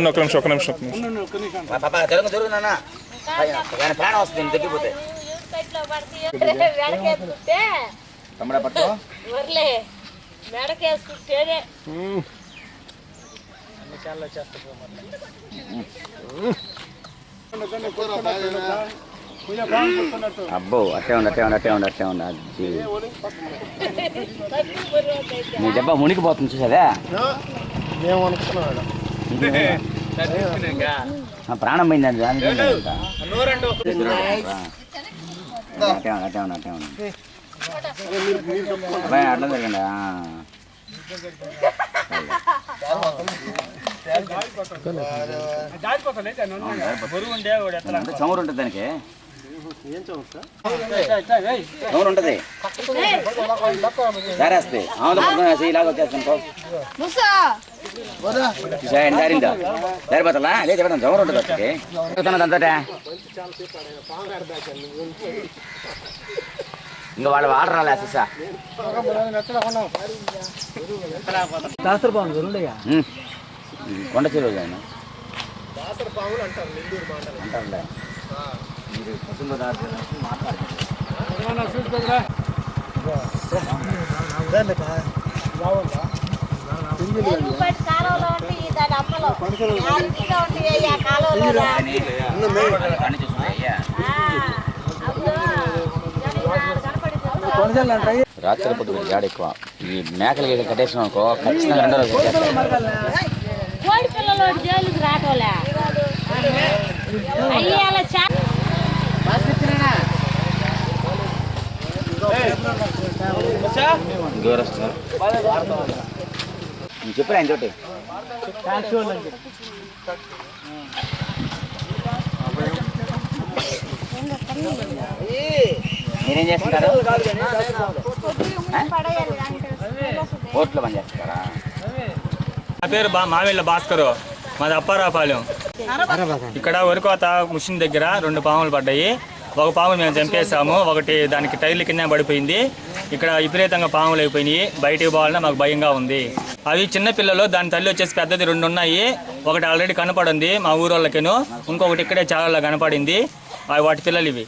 ఒక నిమిషం ప్రాణం వస్తుంది తగ్గిపోతే తమ్ముడా పట్టు మెడకేసుకుంటేనే అబ్బో అట్టే ఉండి నీ దెబ్బ మునిగిపోతుంది చూసారా ప్రాణం పోయిందండి అట్టే ఉండి అట్లా జరిగిందా చమురు ఉంటుంది దానికి చమురు ఉంటుంది దారేస్తే ఆమె ఇలాగ వచ్చేస్తాను దారిందా దారిపోతా లేదు చెప్పండి చమురు ఉంటుంది వచ్చి అంతటా ఇంకా వాళ్ళు వాటర్ రాలే సార్ కొండ చెరువు ఆయన అంటారులే మీరు కుటుంబ రాత్రి పొద్దు గాడి ఎక్కువ ఈ మేకలు గీడ కట్టేసినాం అనుకో ఖచ్చితంగా 2 రోజులు కోడి పిల్లలు జైలుకి రాటోలే అయ్యాల చెప్పరా ఆయన తోటి మీరేం చేస్తున్నారు కోర్టులో పని చేస్తారా నా పేరు మామిళ్ళ భాస్కరు మాది అప్పారాపాలెం ఇక్కడ వరికోత మిషన్ దగ్గర 2 పాములు పడ్డాయి ఒక పాము మేము చంపేసాము ఒకటి దానికి టైర్లు కింద పడిపోయింది ఇక్కడ విపరీతంగా పాములు అయిపోయినాయి బయటికి పోవాలన్నా మాకు భయంగా ఉంది అవి చిన్నపిల్లలు దాని తల్లి వచ్చేసి పెద్దది 2 ఉన్నాయి ఒకటి ఆల్రెడీ కనపడింది మా ఊరోళ్ళకేను ఇంకొకటి ఇక్కడే చాలా కనపడింది వాటి పిల్లలు ఇవి